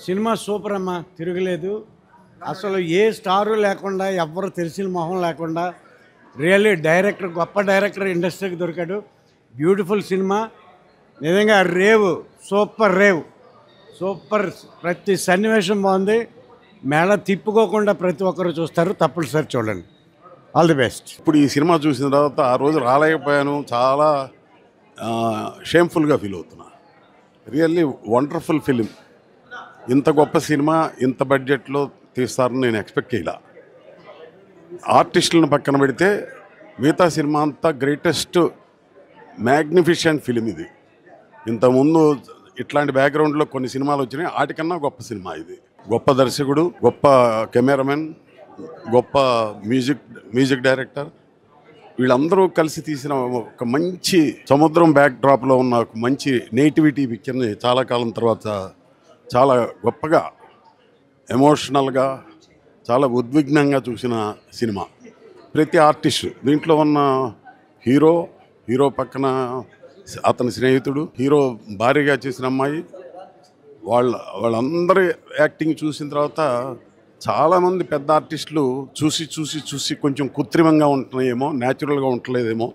Cinema super అమ్మా, తిరగలేదు. అసలు ఏ స్టారు లేకుండా, ఎవ్వరు తెలిసిన మొహం లేకుండా రియల్లీ డైరెక్టర్, గొప్ప డైరెక్టర్ ఇండస్ట్రీకి దొరికాడు. బ్యూటిఫుల్ సినిమా, నిజంగా రేవ్, సూపర్ రేవ్, సూపర్. ప్రతి సన్నివేశం బాగుంది. మేళ తిప్పుకోకుండా ప్రతి ఒక్కరు చూస్తారు, తప్పనిసరి చూడండి. All the best. ఇప్పుడు ఈ సినిమా చూసిన తర్వాత ఆ రోజు రాలేకపోయాను, చాలా షేమ్ఫుల్గా ఫీల్ అవుతున్నా. Really wonderful film. ఇంత గొప్ప సినిమా ఇంత బడ్జెట్లో తీస్తారని నేను ఎక్స్పెక్ట్ చేయలే. ఆర్టిస్టులను పక్కన పెడితే మిగతా సినిమా అంతా గ్రేటెస్ట్ మ్యాగ్నిఫిషెంట్ ఫిలిం ఇది. ఇంతకుముందు ఇట్లాంటి బ్యాక్గ్రౌండ్లో కొన్ని సినిమాలు వచ్చినాయి, వాటికన్నా గొప్ప సినిమా ఇది. గొప్ప దర్శకుడు, గొప్ప కెమెరామెన్, గొప్ప మ్యూజిక్ డైరెక్టర్, వీళ్ళందరూ కలిసి తీసిన ఒక మంచి సముద్రం బ్యాక్ డ్రాప్లో ఉన్న ఒక మంచి నేటివిటీ పిక్చర్ని చాలా కాలం తర్వాత చాలా గొప్పగా, ఎమోషనల్గా, చాలా ఉద్విగ్నంగా చూసిన సినిమా. ప్రతి ఆర్టిస్టు దీంట్లో ఉన్న హీరో పక్కన అతని స్నేహితుడు, హీరో భార్యగా చేసిన అమ్మాయి, వాళ్ళందరి యాక్టింగ్ చూసిన తర్వాత చాలామంది పెద్ద ఆర్టిస్టులు చూసి కొంచెం కృత్రిమంగా ఉంటున్నాయేమో, న్యాచురల్గా ఉండలేదేమో.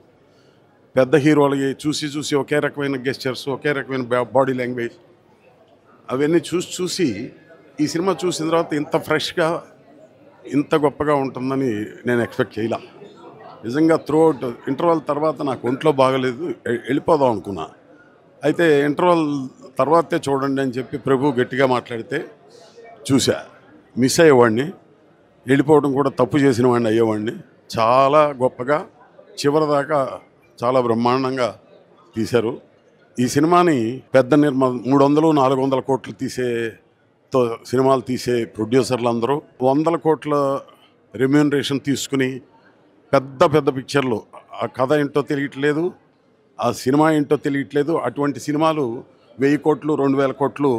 పెద్ద హీరోలకి చూసి ఒకే రకమైన గెస్చర్స్, ఒకే రకమైన బాడీ లాంగ్వేజ్, అవన్నీ చూసి ఈ సినిమా చూసిన తర్వాత ఇంత ఫ్రెష్గా, ఇంత గొప్పగా ఉంటుందని నేను ఎక్స్పెక్ట్ చేయలే. నిజంగా త్రూఅవుట్ ఇంటర్వల్ తర్వాత నాకు ఒంట్లో బాగలేదు, వెళ్ళిపోదాం అనుకున్నా. అయితే ఇంటర్వల్ తర్వాతే చూడండి అని చెప్పి ప్రభు గట్టిగా మాట్లాడితే చూసా. మిస్ అయ్యేవాడిని, వెళ్ళిపోవడం కూడా తప్పు చేసిన వాడిని అయ్యేవాడిని. చాలా గొప్పగా చివరిదాకా చాలా బ్రహ్మాండంగా తీశారు. ఈ సినిమాని పెద్ద 300-400 కోట్లు సినిమాలు తీసే ప్రొడ్యూసర్లు అందరూ 100 కోట్ల రెమ్యూనరేషన్ తీసుకుని పెద్ద పిక్చర్లు, ఆ కథ ఏంటో తెలియట్లేదు, ఆ సినిమా ఏంటో తెలియట్లేదు, అటువంటి సినిమాలు 1000 కోట్లు 2000 కోట్లు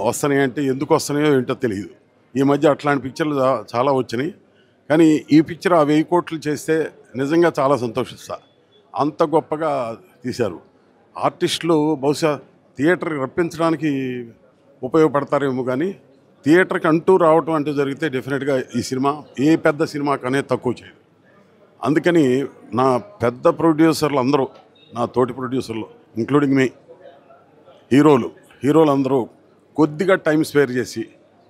వస్తున్నాయి అంటే ఎందుకు వస్తున్నాయో ఏంటో తెలియదు. ఈ మధ్య అట్లాంటి పిక్చర్లు చాలా వచ్చినాయి, కానీ ఈ పిక్చర్ ఆ 1000 కోట్లు చేస్తే నిజంగా చాలా సంతోషిస్తా. అంత గొప్పగా తీశారు. ఆర్టిస్టులు బహుశా థియేటర్కి రప్పించడానికి ఉపయోగపడతారేమో, కానీ థియేటర్కి అంటూ రావటం అంటూ జరిగితే డెఫినెట్గా ఈ సినిమా ఏ పెద్ద సినిమాకనే తక్కువ చేయదు. అందుకని నా పెద్ద ప్రొడ్యూసర్లు అందరూ, నా తోటి ప్రొడ్యూసర్లు ఇంక్లూడింగ్ మీ హీరోలు అందరూ కొద్దిగా టైం స్పేర్ చేసి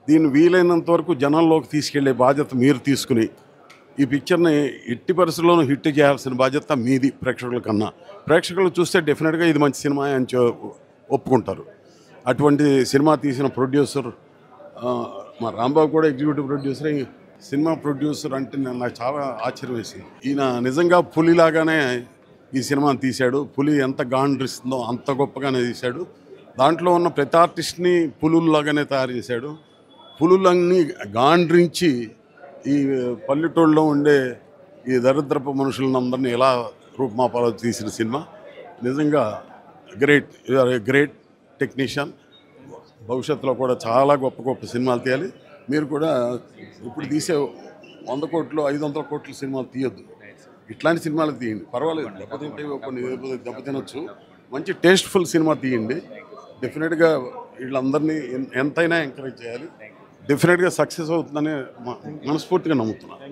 దీన్ని వీలైనంత వరకు జనాల్లోకి తీసుకెళ్లే బాధ్యత మీరు తీసుకుని ఈ పిక్చర్ని ఎట్టి పరిస్థితుల్లోనూ హిట్ చేయాల్సిన బాధ్యత మీది. ప్రేక్షకులు చూస్తే డెఫినెట్గా ఇది మంచి సినిమా అని ఒప్పుకుంటారు. అటువంటి సినిమా తీసిన ప్రొడ్యూసర్ మా రాంబాబు కూడా ఎగ్జిక్యూటివ్ ప్రొడ్యూసర్. సినిమా ప్రొడ్యూసర్ అంటే నాకు చాలా ఆశ్చర్యం వేసింది. ఈయన నిజంగా పులిలాగానే ఈ సినిమాని తీశాడు. పులి ఎంత గాండ్రిస్తుందో అంత గొప్పగానే తీశాడు. దాంట్లో ఉన్న ప్రతి ఆర్టిస్ట్ని పులుల్లాగానే తయారు చేశాడు. పులులన్నీ గాండ్రించి ఈ పల్లెటూళ్ళలో ఉండే ఈ దరిద్రపు మనుషులందరినీ ఎలా రూపుమాపాలో తీసిన సినిమా. నిజంగా గ్రేట్ టెక్నీషియన్. భవిష్యత్తులో కూడా చాలా గొప్ప సినిమాలు తీయాలి. మీరు కూడా ఇప్పుడు తీసే 100 కోట్లు 500 కోట్ల సినిమాలు తీయొద్దు, ఇట్లాంటి సినిమాలు తీయండి. పర్వాలేదు, దెబ్బతింటే కొన్ని దెబ్బతినొచ్చు, మంచి టేస్ట్ఫుల్ సినిమా తీయండి. డెఫినెట్గా వీళ్ళందరినీ ఎంతైనా ఎంకరేజ్ చేయాలి. డెఫినెట్గా సక్సెస్ అవుతుందని మనస్ఫూర్తిగా నమ్ముతున్నాను.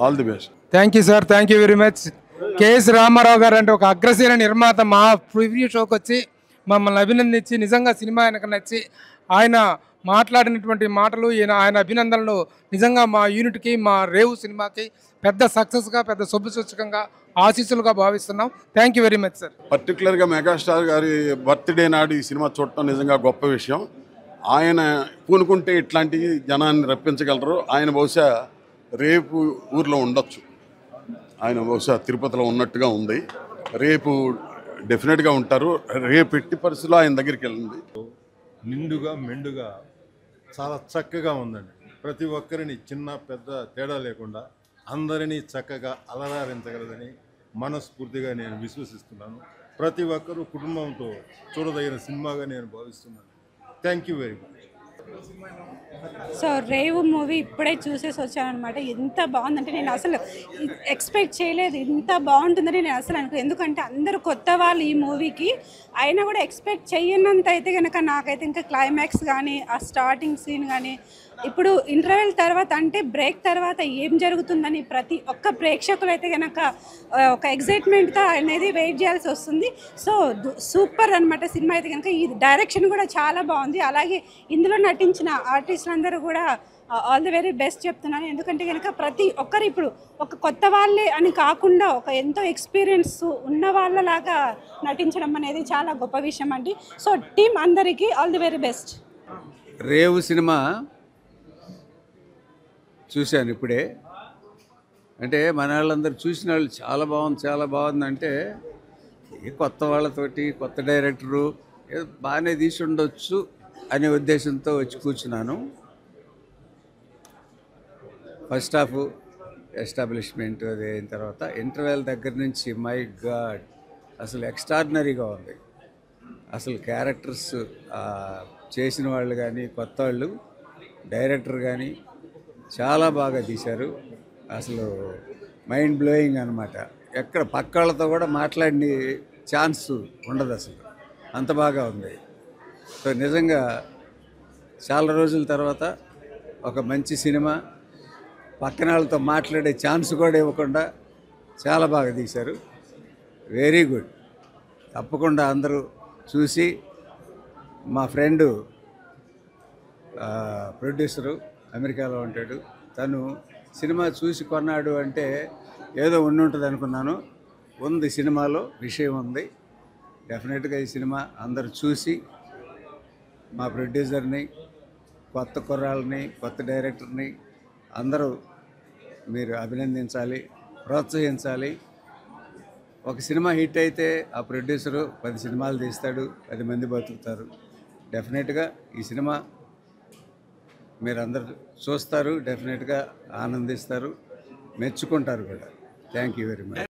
All the best. Thank you sir, thank you very much. K S Rama Rao గారు అంటే ఒక అగ్రశీల నిర్మాత మా ప్రివ్యూ షోకి వచ్చి మమ్మల్ని అభినందించి, నిజంగా సినిమా ఆయనకు నచ్చి ఆయన మాట్లాడినటువంటి మాటలు, ఆయన అభినందనలు నిజంగా మా యూనిట్కి, మా రేవు సినిమాకి పెద్ద సక్సెస్గా, పెద్ద శుభసూచకంగా, ఆశీస్సులుగా భావిస్తున్నాం. Thank you very much sir. పర్టికులర్గా మెగాస్టార్ గారి బర్త్డే నాడు ఈ సినిమా చూడటం నిజంగా గొప్ప విషయం. ఆయన పూనుకుంటే ఇట్లాంటి జనాన్ని రప్పించగలరు. ఆయన బహుశా రేపు ఊర్లో ఉండొచ్చు, ఆయన బహుశా తిరుపతిలో ఉన్నట్టుగా ఉంది. రేపు డెఫినెట్గా ఉంటారు. రేపు ఎట్టి పరిస్థితుల్లో ఆయన దగ్గరికి వెళ్ళండి. నిండుగా మెండుగా చాలా చక్కగా ఉందండి. ప్రతి ఒక్కరిని చిన్న పెద్ద తేడా లేకుండా అందరినీ చక్కగా అలరారించగలదని మనస్ఫూర్తిగా నేను విశ్వసిస్తున్నాను. ప్రతి ఒక్కరూ కుటుంబంతో చూడదగిన సినిమాగా నేను భావిస్తున్నాను. Thank you very much. So Revu movie ఇప్పుడే చూసేసి వచ్చానమాట. ఎంత బాగుందంటే నేను అసలు ఎక్స్పెక్ట్ చేయలేదు ఇంత బాగుంటుందని. నేను అసలు ఎందుకంటే అందరూ కొత్త వాళ్ళు ఈ మూవీకి, అయినా కూడా ఎక్స్పెక్ట్ చేయనంత అయితే కనుక నాకైతే ఇంకా క్లైమాక్స్ కానీ ఆ స్టార్టింగ్ సీన్ కానీ, ఇప్పుడు ఇంటర్వెల్ తర్వాత అంటే బ్రేక్ తర్వాత ఏం జరుగుతుందని ప్రతి ఒక్క ప్రేక్షకులు అయితే కనుక ఒక ఎగ్జైట్మెంట్తో అనేది వెయిట్ చేయాల్సి వస్తుంది. సో సూపర్ అనమాట సినిమా అయితే కనుక. ఈ డైరెక్షన్ కూడా చాలా బాగుంది. అలాగే ఇందులో నటించిన ఆర్టిస్టులందరూ కూడా ఆల్ ది వెరీ బెస్ట్ చెప్తున్నాను. ఎందుకంటే కనుక ప్రతి ఒక్కరు ఇప్పుడు ఒక కొత్త వాళ్ళే అని కాకుండా ఒక ఎంతో ఎక్స్పీరియన్స్ ఉన్న వాళ్ళలాగా నటించడం అనేది చాలా గొప్ప విషయం అండి. సో టీం అందరికీ all the very best. Revu సినిమా చూశాను ఇప్పుడే. అంటే మన వాళ్ళందరూ చూసిన వాళ్ళు చాలా బాగుంది అంటే కొత్త వాళ్ళతోటి కొత్త డైరెక్టరు బాగానే తీసి ఉండొచ్చు అనే ఉద్దేశంతో వచ్చి కూర్చున్నాను. ఫస్ట్ హాఫ్ ఎస్టాబ్లిష్మెంట్ అది అయిన తర్వాత ఇంటర్వెల్ దగ్గర నుంచి మై గాడ్ అసలు ఎక్స్ట్రాడినరీగా ఉంది. అసలు క్యారెక్టర్స్ చేసిన వాళ్ళు కానీ కొత్త వాళ్ళు డైరెక్టర్ కానీ చాలా బాగా తీశారు. అసలు మైండ్ బ్లోయింగ్ అనమాట. ఎక్కడ పక్క వాళ్ళతో కూడా మాట్లాడిన ఛాన్స్ ఉండదు అసలు, అంత బాగా ఉంది. సో నిజంగా చాలా రోజుల తర్వాత ఒక మంచి సినిమా పక్కన వాళ్ళతో మాట్లాడే ఛాన్స్ కూడా ఇవ్వకుండా చాలా బాగా తీశారు. Very good. తప్పకుండా అందరూ చూసి, మా ఫ్రెండు ప్రొడ్యూసరు అమెరికాలో ఉంటాడు, తను సినిమా చూసి కొన్నాడు అంటే ఏదో ఉంటుంది అనుకున్నాను. ఉంది, సినిమాలో విషయం ఉంది. డెఫినెట్గా ఈ సినిమా అందరూ చూసి మా ప్రొడ్యూసర్ని, కొత్త కుర్రాళ్ళని, కొత్త డైరెక్టర్ని అందరూ మీరు అభినందించాలి, ప్రోత్సహించాలి. ఒక సినిమా హిట్ అయితే ఆ ప్రొడ్యూసరు 10 సినిమాలు తీస్తాడు, 10 మంది బతుకుతారు. డెఫినెట్గా ఈ సినిమా మీరందరూ చూస్తారు, డెఫినెట్గా ఆనందిస్తారు, మెచ్చుకుంటారు కూడా. Thank you very much.